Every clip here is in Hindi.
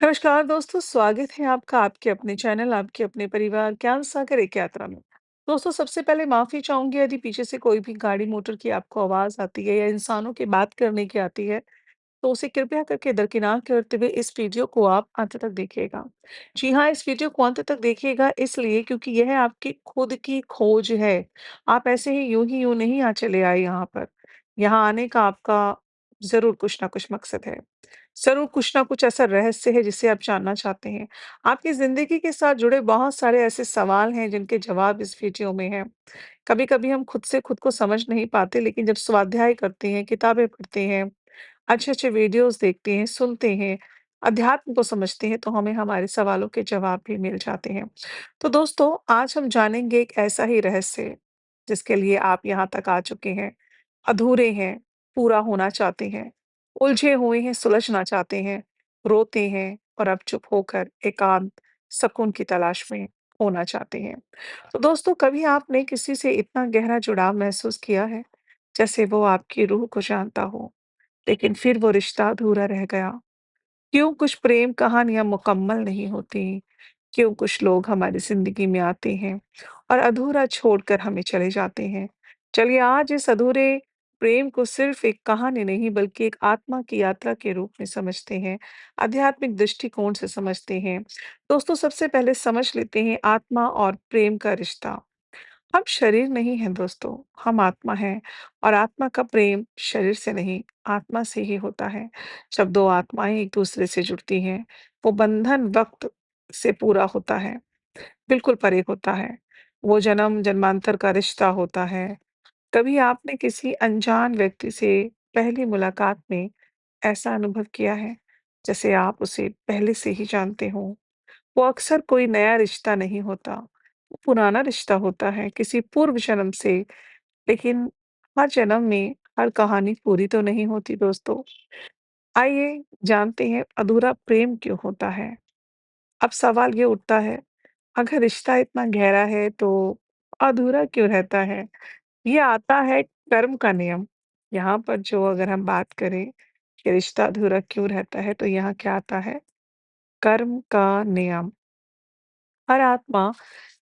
नमस्कार दोस्तों, स्वागत है आपका आपके अपने चैनल, आपके अपने परिवार ज्ञान सागर एक यात्रा में। दोस्तों, सबसे पहले माफ़ी चाहूँगी यदि पीछे से कोई भी गाड़ी मोटर की आपको आवाज़ आती है या इंसानों की बात करने की आती है, तो उसे कृपया करके दरकिनार करते हुए इस वीडियो को आप अंत तक देखिएगा। जी हाँ, इस वीडियो को अंत तक देखिएगा इसलिए क्योंकि यह आपकी खुद की खोज है। आप ऐसे ही यूँ नहीं चले आए यहाँ पर। यहाँ आने का आपका ज़रूर कुछ ना कुछ मकसद है। ज़रूर कुछ ना कुछ ऐसा रहस्य है जिसे आप जानना चाहते हैं। आपकी ज़िंदगी के साथ जुड़े बहुत सारे ऐसे सवाल हैं जिनके जवाब इस वीडियो में हैं। कभी-कभी हम खुद से खुद को समझ नहीं पाते लेकिन जब स्वाध्याय करते हैं, किताबें पढ़ते हैं, अच्छे-अच्छे वीडियोज़ देखते हैं, सुनते हैं, अध्यात्म को समझते हैं तो हमें हमारे सवालों के जवाब भी मिल जाते हैं। तो दोस्तों, आज हम जानेंगे एक ऐसा ही रहस्य जिसके लिए आप यहाँ तक आ चुके हैं, अधूरे हैं, पूरा होना चाहते हैं, उलझे हुए हैं, सुलझना चाहते हैं, रोते हैं और अब चुप होकर एकांत, सुकून की तलाश में होना चाहते हैं। तो दोस्तों, कभी आपने किसी से इतना गहरा जुड़ाव महसूस किया है, जैसे वो आपकी रूह को जानता हो, लेकिन फिर वो रिश्ता अधूरा रह गया? क्यों कुछ प्रेम कहानियाँ मुकम्मल नहीं होती? क्यों कुछ लोग हमारी ज़िंदगी में आते हैं और अधूरा छोड़कर हमें चले जाते हैं? चलिए आज इस अधूरे प्रेम को सिर्फ़ एक कहानी नहीं बल्कि एक आत्मा की यात्रा के रूप में समझते हैं, आध्यात्मिक दृष्टिकोण से समझते हैं। दोस्तों सबसे पहले समझ लेते हैं आत्मा और प्रेम का रिश्ता। हम शरीर नहीं हैं दोस्तों, हम आत्मा हैं और आत्मा का प्रेम शरीर से नहीं, आत्मा से ही होता है। जब 2 आत्माएँ एक-दूसरे से जुड़ती हैं, वो बंधन वक़्त से पूरा होता है, बिल्कुल परे होता है। वो जन्म-जन्मांतर का रिश्ता होता है। कभी आपने किसी अनजान व्यक्ति से पहली मुलाकात में ऐसा अनुभव किया है, जैसे आप उसे पहले से ही जानते हों? वो अक्सर कोई नया रिश्ता नहीं होता, वो पुराना रिश्ता होता है किसी पूर्व जन्म से, लेकिन हर जन्म में हर कहानी पूरी तो नहीं होती दोस्तों। आइए जानते हैं अधूरा प्रेम क्यों होता है? अब सवाल ये उठता है, अगर रिश्ता इतना गहरा है तो अधूरा क्यों रहता है? ये आता है कर्म का नियम। यहाँ पर जो अगर हम बात करें कि रिश्ता अधूरा क्यों रहता है, तो यहाँ क्या आता है? कर्म का नियम। हर आत्मा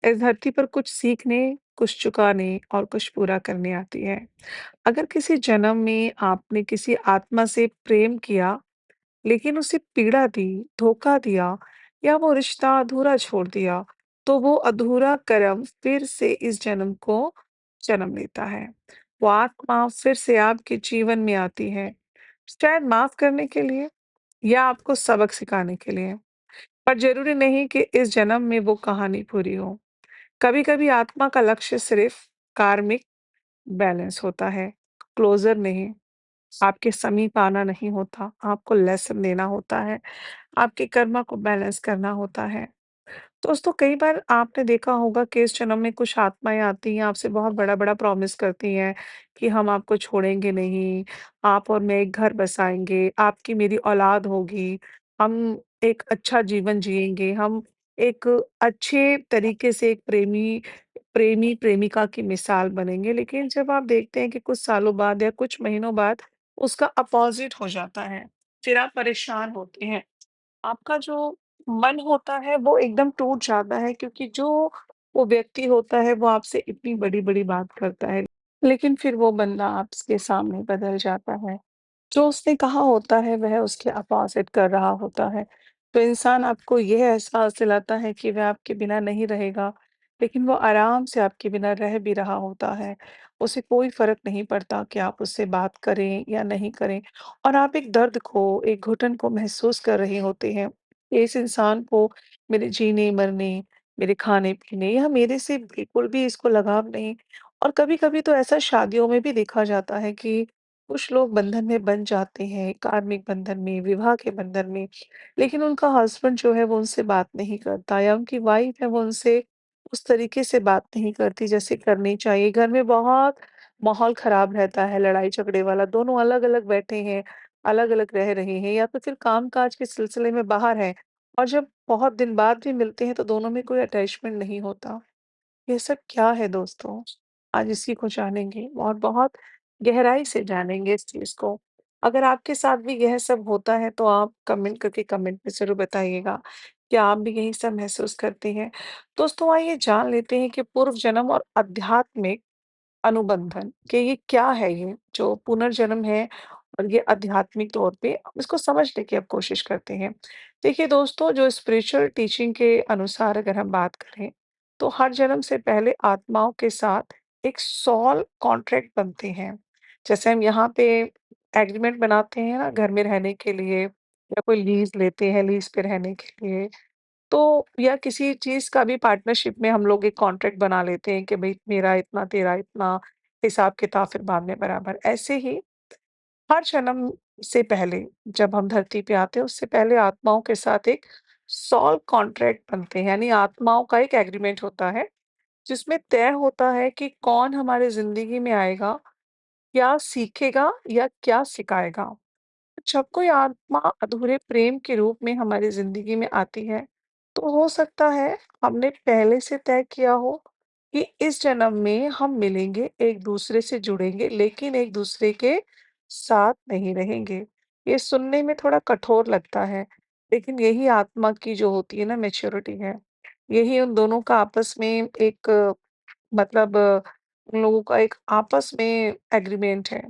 इस धरती पर कुछ सीखने, कुछ चुकाने और कुछ पूरा करने आती है। अगर किसी जन्म में आपने किसी आत्मा से प्रेम किया, लेकिन उसे पीड़ा दी, धोखा दिया या वो रिश्ता अधूरा छोड़ दिया, तो वो अधूरा कर्म फिर से इस जन्म को जन्म लेता है। वो आत्मा फिर से आपके जीवन में आती है, शायद माफ करने के लिए या आपको सबक सिखाने के लिए। पर ज़रूरी नहीं कि इस जन्म में वो कहानी पूरी हो। कभी-कभी आत्मा का लक्ष्य सिर्फ कार्मिक बैलेंस होता है, क्लोज़र नहीं। आपके समीप आना नहीं होता, आपको लेसन देना होता है, आपके कर्मा को बैलेंस करना होता है। दोस्तों कई बार आपने देखा होगा कि इस जन्म में कुछ आत्माएँ आती हैं, आपसे बहुत बड़ा-बड़ा प्रॉमिस करती हैं कि हम आपको छोड़ेंगे नहीं, आप और मैं एक घर बसाएँगे, आपकी मेरी औलाद होगी, हम एक अच्छा जीवन जिएँगे, हम एक अच्छे तरीके से एक प्रेमी-प्रेमिका की मिसाल बनेंगे। लेकिन जब आप देखते हैं कि कुछ सालों बाद या कुछ महीनों बाद उसका अपोज़िट हो जाता है, फिर आप परेशान होते हैं। आपका जो मन होता है वो एकदम टूट जाता है क्योंकि जो वो व्यक्ति होता है वो आपसे इतनी बड़ी-बड़ी बात करता है, लेकिन फिर वो बंदा आपके सामने बदल जाता है। जो उसने कहा होता है वह उसके अपोज़िट कर रहा होता है। तो इंसान आपको यह एहसास दिलाता है कि वह आपके बिना नहीं रहेगा, लेकिन वो आराम से आपके बिना रह भी रहा होता है। उसे कोई फ़र्क नहीं पड़ता कि आप उससे बात करें या नहीं करें और आप एक दर्द को, एक घुटन को महसूस कर रहे होते हैं। कि इस इंसान को मेरे जीने-मरने, मेरे खाने-पीने या मेरे से बिल्कुल भी इसको लगाव नहीं और कभी-कभी तो ऐसा शादियों में भी देखा जाता है कि कुछ लोग बंधन में बंध जाते हैं, कार्मिक बंधन में, विवाह के बंधन में, लेकिन उनका हस्बैंड जो है वो उनसे बात नहीं करता या उनकी वाइफ है वो उनसे उस तरीके से बात नहीं करती जैसे करनी चाहिए। घर में बहुत माहौल खराब रहता है, लड़ाई-झगड़े वाला, दोनों अलग-अलग बैठे हैं, अलग-अलग रह रहे हैं या तो फिर काम-काज के सिलसिले में बाहर हैं और जब बहुत दिन बाद भी मिलते हैं तो दोनों में कोई अटैचमेंट नहीं होता। ये सब क्या है दोस्तों? आज इसी को जानेंगे और बहुत गहराई से जानेंगे इस चीज़ को। अगर आपके साथ भी यह सब होता है तो आप कमेंट करके कमेंट में ज़रूर बताइएगा, क्या आप भी यही सब महसूस करते हैं? दोस्तों आइए जान लेते हैं कि पूर्व जन्म और आध्यात्मिक अनुबंधन कि ये क्या है ये जो पुनर्जन्म है और ये आध्यात्मिक तौर पे इसको समझने की अब कोशिश करते हैं। देखिए दोस्तों, जो स्पिरिचुअल टीचिंग के अनुसार अगर हम बात करें, तो हर जन्म से पहले आत्माओं के साथ एक सॉल कॉन्ट्रैक्ट बनते हैं। जैसे हम यहाँ पे एग्रीमेंट बनाते हैं ना घर में रहने के लिए, या कोई लीज़ लेते हैं लीज़ पे रहने के लिए, तो या किसी चीज़ का भी पार्टनरशिप में हम लोग एक कॉन्ट्रैक्ट बना लेते हैं कि भई मेरा इतना, तेरा इतना, हिसाब-किताब फिर बाद में बराबर। ऐसे ही हर जन्म से पहले जब हम धरती पे आते हैं, उससे पहले आत्माओं के साथ एक सोल कॉन्ट्रैक्ट बनते हैं, यानी आत्माओं का एक एग्रीमेंट होता है, जिसमें तय होता है कि कौन हमारी ज़िंदगी में आएगा, क्या सीखेगा या क्या सिखाएगा। जब कोई आत्मा अधूरे प्रेम के रूप में हमारी जिंदगी में आती है, तो हो सकता है हमने पहले से तय किया हो कि इस जन्म में हम मिलेंगे, एक दूसरे से जुड़ेंगे, लेकिन एक दूसरे के साथ नहीं रहेंगे। ये सुनने में थोड़ा कठोर लगता है, लेकिन यही आत्मा की जो होती है ना मैच्योरिटी है। यही उन दोनों का आपस में एक मतलब उन लोगों का एक आपस में एग्रीमेंट है।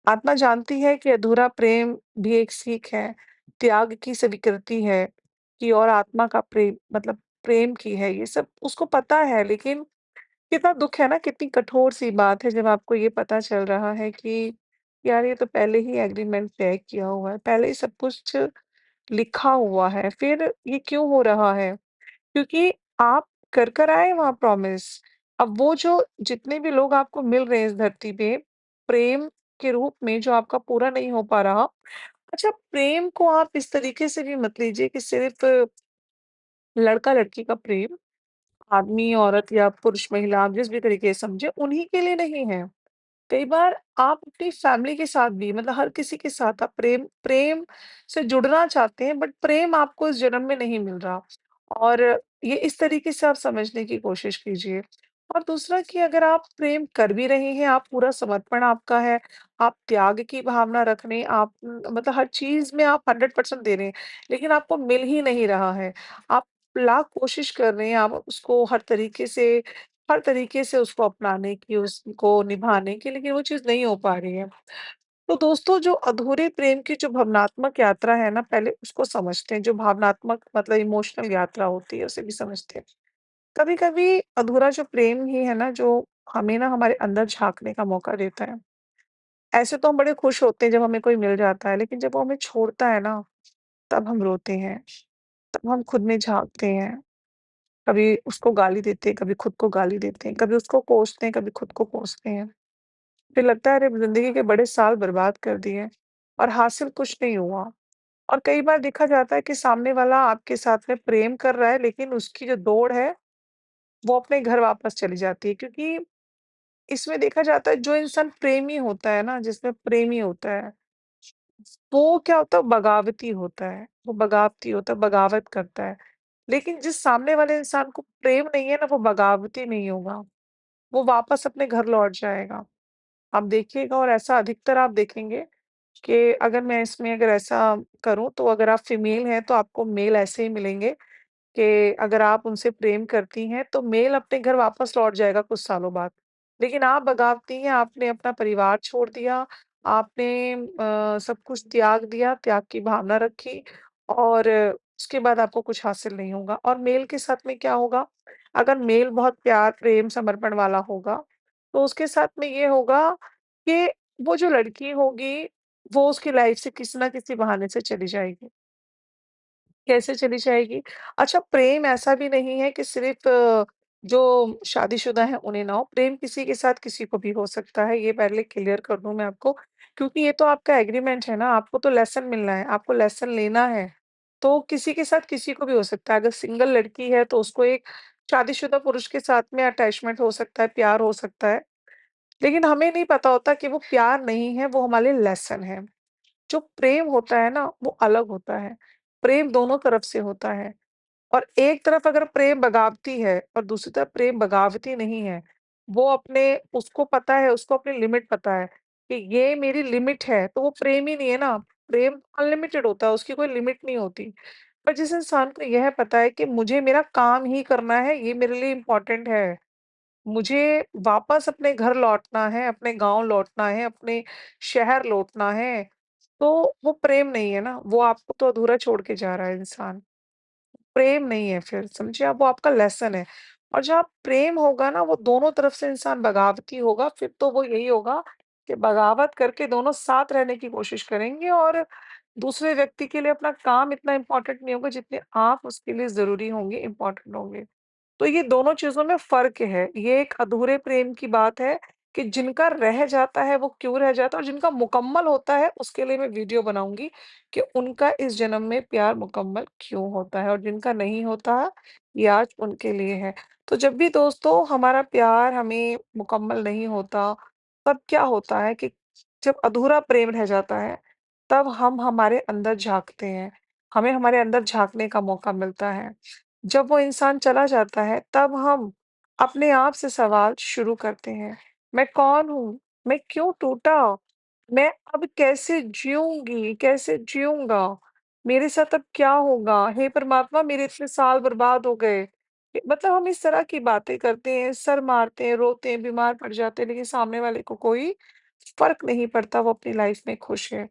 आत्मा जानती है कि अधूरा प्रेम भी एक सीख है, त्याग की स्वीकृति है कि और आत्मा का प्रेम मतलब प्रेम की है, ये सब उसको पता है, लेकिन कितना दुःख है ना, कितनी कठोर-सी बात है जब आपको ये पता चल रहा है कि यार ये तो पहले ही एग्रीमेंट तय किया हुआ है, पहले ही सब कुछ लिखा हुआ है, फिर ये क्यों हो रहा है? क्योंकि आप कर आए वहाँ प्रॉमिस। अब वो जो जितने भी लोग आपको मिल रहे हैं इस धरती पे, प्रेम के रूप में जो आपका पूरा नहीं हो पा रहा। अच्छा, प्रेम को आप इस तरीके से भी मत लीजिए कि सिर्फ़ लड़का-लड़की का प्रेम, आदमी-औरत या पुरुष-महिला आप जिस भी तरीके से समझें, उन्हीं के लिए नहीं है। कई बार आप अपनी फैमिली के साथ भी मतलब हर किसी के साथ आप प्रेम प्रेम से जुड़ना चाहते हैं, बट प्रेम आपको इस जन्म में नहीं मिल रहा, और ये इस तरीके से आप समझने की कोशिश कीजिए। और दूसरा कि अगर आप प्रेम कर भी रहे हैं, आप पूरा समर्पण आपका है, आप त्याग की भावना रख रहे हैं, आप मतलब हर चीज़ में आप 100% दे रहे हैं, लेकिन आपको मिल ही नहीं रहा है। आप लाख कोशिश कर रहे हैं, आप उसको हर तरीके से उसको अपनाने की, उसको निभाने की, लेकिन वो चीज़ नहीं हो पा रही है। तो दोस्तों, जो अधूरे प्रेम की जो भावनात्मक यात्रा है ना, पहले उसको समझते हैं, जो भावनात्मक मतलब इमोशनल यात्रा होती है, उसे भी समझते हैं। कभी-कभी अधूरा जो प्रेम ही है ना, जो हमें ना हमारे अंदर झाँकने का मौका देता है। ऐसे तो हम बड़े खुश होते हैं जब हमें कोई मिल जाता है, लेकिन जब वो हमें छोड़ता है ना, तब हम रोते हैं, तब हम खुद में झाँकते हैं। कभी उसको गाली देते हैं, कभी खुद को गाली देते हैं, कभी उसको कोसते हैं, कभी खुद को कोसते हैं। फिर लगता है अरे! ज़िंदगी के बड़े साल बर्बाद कर दिए और हासिल कुछ नहीं हुआ। और कई बार देखा जाता है कि सामने वाला आपके साथ में प्रेम कर रहा है, लेकिन उसकी जो दौड़ है, वो अपने घर वापस चली जाती है, क्योंकि इसमें देखा जाता है जो इंसान प्रेमी होता है ना, जिसमें प्रेमी होता है, वो क्या होता है, बगावती होता है। वो बगावती होता है, बगावत करता है। लेकिन जिस सामने वाले इंसान को प्रेम नहीं है ना, वो बगावती नहीं होगा। वो वापस अपने घर लौट जाएगा। आप देखिएगा, और ऐसा अधिकतर आप देखेंगे कि अगर मैं इसमें अगर ऐसा करूँ, तो अगर आप फीमेल हैं, तो आपको मेल ऐसे ही मिलेंगे कि अगर आप उनसे प्रेम करती हैं, तो मेल अपने घर वापस लौट जाएगा कुछ सालों बाद। लेकिन आप बगावती हैं, आपने अपना परिवार छोड़ दिया, आपने सब कुछ त्याग दिया, त्याग की भावना रखी, और उसके बाद आपको कुछ हासिल नहीं होगा। और मेल के साथ में क्या होगा, अगर मेल बहुत प्यार, प्रेम, समर्पण वाला होगा, तो उसके साथ में ये होगा कि वो जो लड़की होगी, वो उसकी लाइफ से किसी न किसी बहाने से चली जाएगी। कैसे चली जाएगी? अच्छा, प्रेम ऐसा भी नहीं है कि सिर्फ़ जो शादीशुदा हैं उन्हें ना हो, प्रेम किसी के साथ किसी को भी हो सकता है, ये पहले क्लियर कर दूँ मैं आपको, क्योंकि ये तो आपका एग्रीमेंट है ना, आपको तो लेसन मिलना है, आपको लेसन लेना है, तो किसी के साथ किसी को भी हो सकता है। अगर सिंगल लड़की है, तो उसको एक शादीशुदा पुरुष के साथ में अटैचमेंट हो सकता है, प्यार हो सकता है, लेकिन हमें नहीं पता होता कि वो प्यार नहीं है, वो हमारे लिए लेसन है। जो प्रेम होता है ना, वो अलग होता है। प्रेम दोनों तरफ से होता है, और एक तरफ अगर प्रेम बगावती है और दूसरी तरफ प्रेम बगावती नहीं है, वो अपने उसको पता है, उसको अपनी लिमिट पता है कि ये मेरी लिमिट है, तो वो प्रेम ही नहीं है ना। प्रेम अनलिमिटेड होता है, उसकी कोई लिमिट नहीं होती। पर जिस इंसान को यह पता है कि मुझे मेरा काम ही करना है, ये मेरे लिए इम्पोर्टेंट है, मुझे वापस अपने घर लौटना है, अपने गाँव लौटना है, अपने शहर लौटना है, तो वो प्रेम नहीं है ना, वो आपको तो अधूरा छोड़ के जा रहा है इंसान। प्रेम नहीं है फिर, समझिए आप, वो आपका लेसन है। और जहाँ प्रेम होगा ना, वो दोनों तरफ से इंसान बगावती होगा, फिर तो वो यही होगा कि बगावत करके दोनों साथ रहने की कोशिश करेंगे और दूसरे व्यक्ति के लिए अपना काम इतना इम्पोर्टेंट नहीं होगा जितने आप उसके लिए ज़रूरी होंगे, इम्पोर्टेंट होंगे। तो ये दोनों चीज़ों में फ़र्क है। ये एक अधूरे प्रेम की बात है कि जिनका रह जाता है वो क्यों रह जाता है, और जिनका मुकम्मल होता है उसके लिए मैं वीडियो बनाऊँगी कि उनका इस जन्म में प्यार मुकम्मल क्यों होता है, और जिनका नहीं होता ये आज उनके लिए है। तो जब भी दोस्तों हमारा प्यार हमें मुकम्मल नहीं होता, तब क्या होता है कि जब अधूरा प्रेम रह जाता है, तब हम हमारे अंदर झाँकते हैं। हमें हमारे अंदर झाँकने का मौका मिलता है। जब वो इंसान चला जाता है, तब हम अपने आप से सवाल शुरू करते हैं। मैं कौन हूँ? मैं क्यों टूटा? मैं अब कैसे जीऊँगी? कैसे जीऊँगा? मेरे साथ अब क्या होगा? हे परमात्मा, मेरे इतने साल बर्बाद हो गए। मतलब हम इस तरह की बातें करते हैं, सर मारते हैं, रोते हैं, बीमार पड़ जाते हैं, लेकिन सामने वाले को कोई फ़र्क नहीं पड़ता, वो अपनी लाइफ़ में खुश है।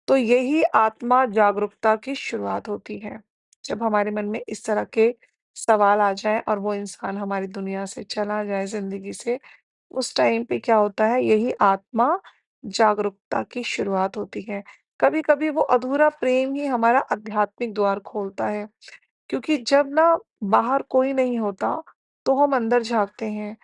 तो यही आत्मा जागरूकता की शुरुआत होती है। जब हमारे मन में इस तरह के सवाल आ जाएँ और वो इंसान हमारी दुनिया से चला जाए, ज़िंदगी से, उस टाइम पे क्या होता है, यही आत्मा जागरूकता की शुरुआत होती है। कभी-कभी वो अधूरा प्रेम ही हमारा आध्यात्मिक द्वार खोलता है। क्योंकि जब ना बाहर कोई नहीं होता, तो हम अंदर झाँकते हैं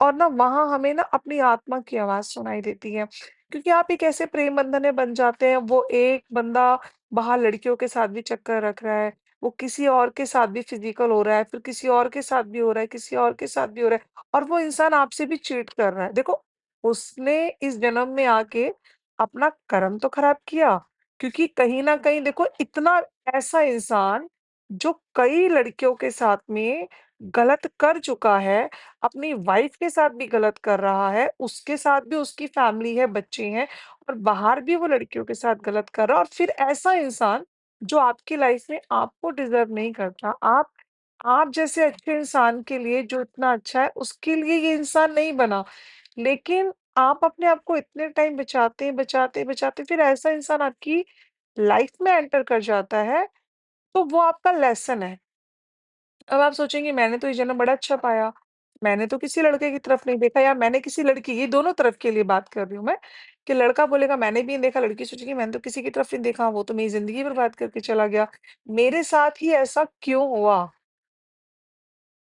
और ना वहाँ हमें ना अपनी आत्मा की आवाज़ सुनाई देती है। क्योंकि आप एक ऐसे प्रेम बंधन में बन जाते हैं, वो एक बंदा बाहर लड़कियों के साथ भी चक्कर रख रहा है, वो किसी और के साथ भी फिज़िकल हो रहा है, फिर किसी और के साथ भी हो रहा है, किसी और के साथ भी हो रहा है, और वो इंसान आपसे भी चीट कर रहा है। देखो, उसने इस जन्म में आके अपना कर्म तो खराब किया, क्योंकि कहीं न कहीं देखो, इतना ऐसा इंसान जो कई लड़कियों के साथ में गलत कर चुका है, अपनी वाइफ़ के साथ भी गलत कर रहा है, उसके साथ भी उसकी फैमिली है, बच्चे हैं, और बाहर भी वो लड़कियों के साथ गलत कर रहा है, और फिर ऐसा इंसान जो आपकी लाइफ़ में आपको डिज़र्व नहीं करता, आप जैसे अच्छे इंसान के लिए, जो इतना अच्छा है, उसके लिए ये इंसान नहीं बना। लेकिन आप अपने आप को इतने टाइम बचाते, बचाते, बचाते, फिर ऐसा इंसान आपकी लाइफ़ में एंटर कर जाता है, तो वो आपका लेसन है। अब आप सोचेंगे, मैंने तो ये जन्म बड़ा अच्छा पाया, मैंने तो किसी लड़के की तरफ नहीं देखा, या मैंने किसी लड़की, ये दोनों तरफ के लिए बात कर रही हूँ मैं, कि लड़का बोलेगा मैंने भी नहीं देखा, लड़की सोचेगी मैंने तो किसी की तरफ नहीं देखा, वो तो मेरी ज़िंदगी बर्बाद करके चला गया। मेरे साथ ही ऐसा क्यों हुआ?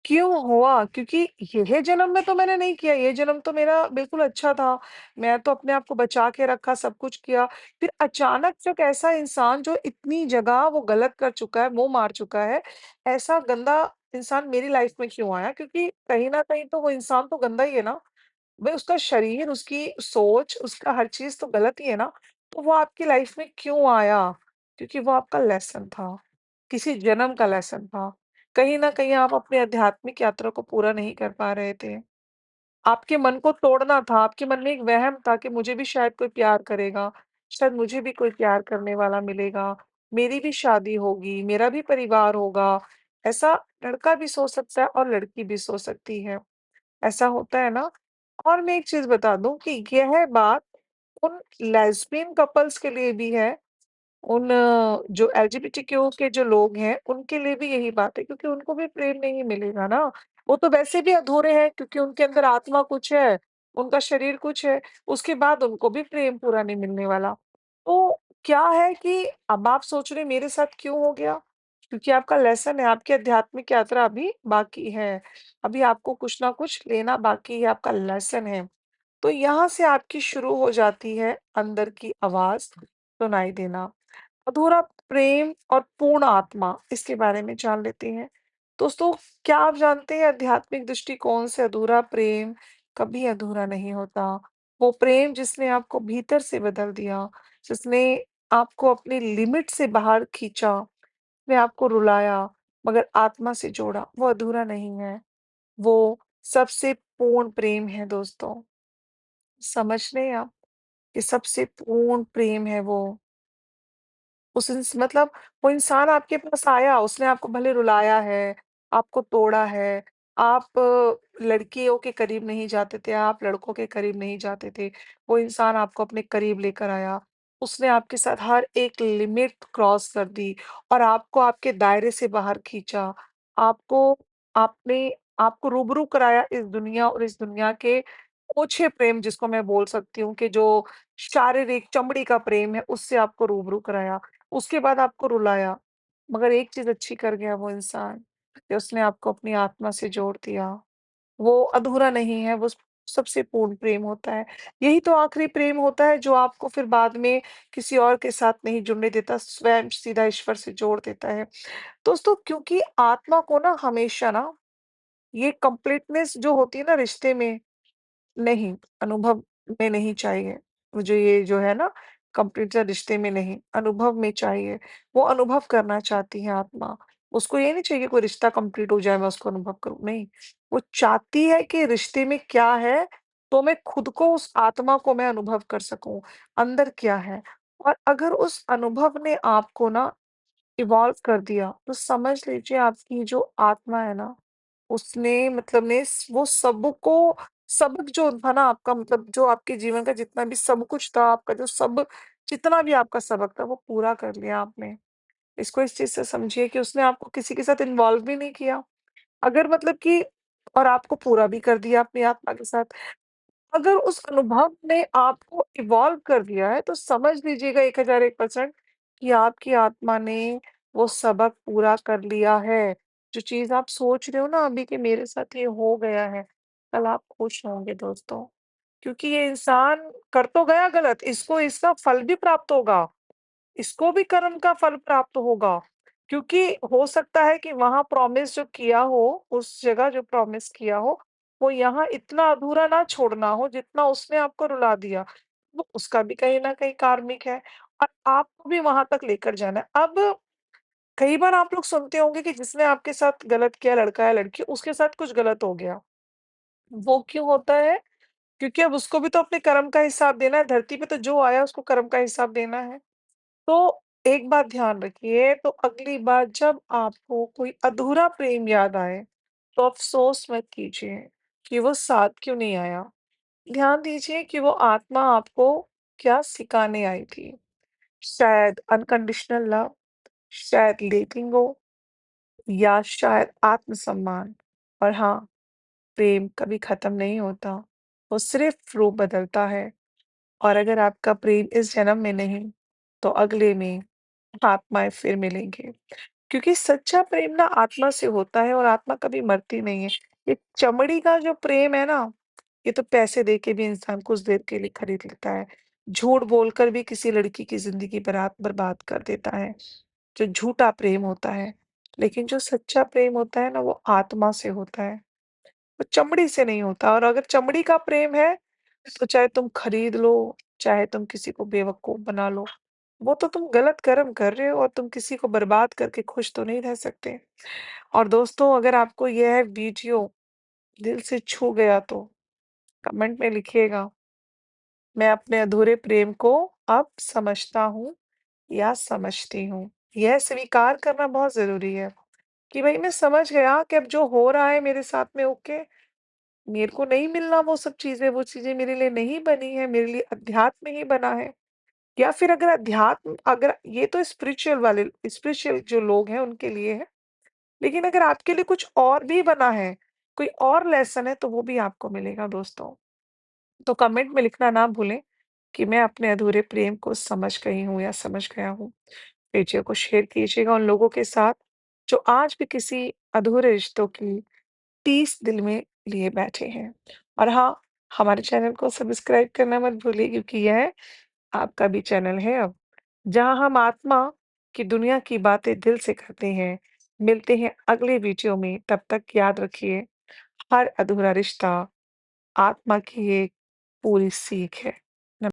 क्यों हुआ? क्योंकि यह जन्म में तो मैंने नहीं किया, ये जन्म तो मेरा बिल्कुल अच्छा था। मैं तो अपने आप को बचा के रखा, सब कुछ किया। फिर अचानक से एक ऐसा इंसान जो इतनी जगह वो गलत कर चुका है, मुँह मार चुका है, ऐसा गंदा इंसान मेरी लाइफ़ में क्यों आया? क्योंकि कहीं न कहीं तो वो इंसान तो गंदा ही है ना। भई उसका शरीर, उसकी सोच, उसका हर चीज़ तो गलत ही है ना। तो वो आपकी लाइफ़ में क्यों आया? क्योंकि वो आपका लेसन था, किसी जन्म का लेसन था। कहीं न कहीं आप अपनी आध्यात्मिक यात्रा को पूरा नहीं कर पा रहे थे। आपके मन को तोड़ना था, आपके मन में एक वहम था कि मुझे भी शायद कोई प्यार करेगा, शायद मुझे भी कोई प्यार करने वाला मिलेगा, मेरी भी शादी होगी, मेरा भी परिवार होगा। ऐसा लड़का भी सोच सकता है और लड़की भी सोच सकती है। ऐसा होता है ना? और मैं एक चीज़ बता दूँ कि यह बात उन लेस्बियन कपल्स के लिए भी है, उन जो एलजीबीटीक्यू के जो लोग हैं, उनके लिए भी यही बात है, क्योंकि उनको भी प्रेम नहीं मिलेगा ना। वो तो वैसे भी अधूरे हैं, क्योंकि उनके अंदर आत्मा कुछ है, उनका शरीर कुछ है, उसके बाद उनको भी प्रेम पूरा नहीं मिलने वाला। तो क्या है कि अब आप सोच रहे हैं मेरे साथ क्यों हो गया? क्योंकि आपका लेसन है, आपकी आध्यात्मिक यात्रा अभी बाकी है। अभी आपको कुछ ना कुछ लेना बाकी है, आपका लेसन है। तो यहाँ से आपकी शुरू हो जाती है अंदर की आवाज़ सुनाई देना। अधूरा प्रेम और पूर्ण आत्मा, इसके बारे में जान लेते हैं। दोस्तों, क्या आप जानते हैं, आध्यात्मिक दृष्टिकोण से अधूरा प्रेम कभी अधूरा नहीं होता। वो प्रेम जिसने आपको भीतर से बदल दिया, जिसने आपको अपनी लिमिट से बाहर खींचा, ने आपको रुलाया, मगर आत्मा से जोड़ा, वो अधूरा नहीं है। वो सबसे पूर्ण प्रेम है दोस्तों। समझ रहे हैं आप? कि सबसे पूर्ण प्रेम है वो। मतलब वो इंसान आपके पास आया, उसने आपको भले रुलाया है, आपको तोड़ा है, आप लड़कियों के करीब नहीं जाते थे, आप लड़कों के करीब नहीं जाते थे। वो इंसान आपको अपने करीब लेकर आया। उसने आपके साथ हर एक लिमिट क्रॉस कर दी और आपको आपके दायरे से बाहर खींचा। आपको आपने आपको रूबरू कराया इस दुनिया और इस दुनिया के ओछे प्रेम, जिसको मैं बोल सकती हूँ कि जो शारीरिक चमड़ी का प्रेम है, उससे आपको रूबरू कराया। उसके बाद आपको रुलाया, मगर एक चीज़ अच्छी कर गया वो इंसान, कि उसने आपको अपनी आत्मा से जोड़ दिया। वो अधूरा नहीं है, वो सबसे पूर्ण प्रेम होता है। यही तो आखिरी प्रेम होता है जो आपको फिर बाद में किसी और के साथ नहीं जुड़ने देता, स्वयं सीधा ईश्वर से जोड़ देता है। दोस्तों, क्योंकि आत्मा को ना हमेशा ना ये कंप्लीटनेस जो होती है ना रिश्ते में, नहीं, अनुभव में नहीं चाहिए। मुझे ये जो है ना कंप्लीट रिश्ते में नहीं, अनुभव में चाहिए। वो अनुभव करना चाहती है आत्मा। उसको ये नहीं चाहिए कोई रिश्ता कंप्लीट हो जाए मैं उसको अनुभव करूँ, नहीं। वो चाहती है कि रिश्ते में क्या है, तो मैं खुद को उस आत्मा को मैं अनुभव कर सकूँ, अंदर क्या है। और अगर उस अनुभव ने आपको ना इवॉल्व कर दिया, तो समझ लीजिए आपकी जो आत्मा है ना, उसने मतलब ने स वो सबको सबक जो था ना आपका, मतलब जो आपके जीवन का जितना भी सब कुछ था, आपका जो सब जितना भी आपका सबक था, वो पूरा कर लिया आपने। इसको इस चीज़ से समझिए कि उसने आपको किसी के साथ इन्वॉल्व भी नहीं किया। अगर मतलब कि और आपको पूरा भी कर दिया अपनी आत्मा के साथ। अगर उस अनुभव ने आपको इवॉल्व कर दिया है, तो समझ लीजिएगा 1001% कि आपकी आत्मा ने वो सबक पूरा कर लिया है। जो चीज़ आप सोच रहे हो ना अभी कि मेरे साथ ये हो गया है, कल आप खुश होंगे दोस्तों। क्योंकि ये इंसान कर तो गया गलत, इसको इसका फल भी प्राप्त होगा। इसको भी कर्म का फल प्राप्त होगा। क्योंकि हो सकता है कि वहाँ प्रॉमिस जो किया हो, उस जगह जो प्रॉमिस किया हो, वो यहाँ इतना अधूरा ना छोड़ना हो जितना उसने आपको रुला दिया। वो उसका भी कहीं न कहीं कार्मिक है और आपको भी वहाँ तक लेकर जाना है। अब कई बार आप लोग सुनते होंगे कि जिसने आपके साथ गलत किया, लड़का या लड़की, उसके साथ कुछ गलत हो गया। वो क्यों होता है? क्योंकि अब उसको भी तो अपने कर्म का हिसाब देना है, धरती पे तो जो आया उसको कर्म का हिसाब देना है। तो एक बात ध्यान रखिए, तो अगली बार जब आपको कोई अधूरा प्रेम याद आए, तो अफ़सोस मत कीजिए कि वो साथ क्यों नहीं आया। ध्यान दीजिए कि वो आत्मा आपको क्या सिखाने आई थी। शायद अनकंडीशनल लव, शायद लेटिंग गो या शायद आत्मसम्मान। और हाँ, प्रेम कभी खत्म नहीं होता, वो सिर्फ़ रूप बदलता है। और अगर आपका प्रेम इस जन्म में नहीं, तो अगले में आत्माएँ फिर मिलेंगे। क्योंकि सच्चा प्रेम ना आत्मा से होता है और आत्मा कभी मरती नहीं है। ये चमड़ी का जो प्रेम है ना, ये तो पैसे दे के भी इंसान कुछ देर के लिए खरीद लेता है। झूठ बोलकर भी किसी लड़की की ज़िंदगी बर्बाद कर देता है, जो झूठा प्रेम होता है। लेकिन जो सच्चा प्रेम होता है ना, वो आत्मा से होता है, वो चमड़ी से नहीं होता। और अगर चमड़ी का प्रेम है, तो चाहे तुम खरीद लो, चाहे तुम किसी को बेवकूफ़ बना लो, वो तो तुम गलत कर्म कर रहे हो और तुम किसी को बर्बाद करके खुश तो नहीं रह सकते। और दोस्तों, अगर आपको यह वीडियो दिल से छू गया तो कमेंट में लिखिएगा, मैं अपने अधूरे प्रेम को अब समझता हूँ या समझती हूँ। यह स्वीकार करना बहुत ज़रूरी है कि भई मैं समझ गया कि अब जो हो रहा है मेरे साथ में ओके, मेरे को नहीं मिलना वो चीज़ें मेरे लिए नहीं बनी है, मेरे लिए अध्यात्म ही बना है। या फिर अगर अध्यात्म, अगर ये तो स्पिरिचुअल जो लोग हैं उनके लिए है, लेकिन अगर आपके लिए कुछ और भी बना है, कोई और लेसन है, तो वो भी आपको मिलेगा दोस्तों। तो कमेंट में लिखना ना भूलें कि मैं अपने अधूरे प्रेम को समझ गई हूँ या समझ गया हूँ। वीडियो को शेयर कीजिएगा उन लोगों के साथ जो आज भी किसी अधूरे रिश्तों की टीस दिल में लिए बैठे हैं। और हाँ, हमारे चैनल को सब्सक्राइब करना मत भूलिए, क्योंकि यह आपका भी चैनल है अब, जहाँ हम आत्मा की दुनिया की बातें दिल से करते हैं। मिलते हैं अगले वीडियो में, तब तक याद रखिए, हर अधूरा रिश्ता आत्मा की एक पूरी सीख है।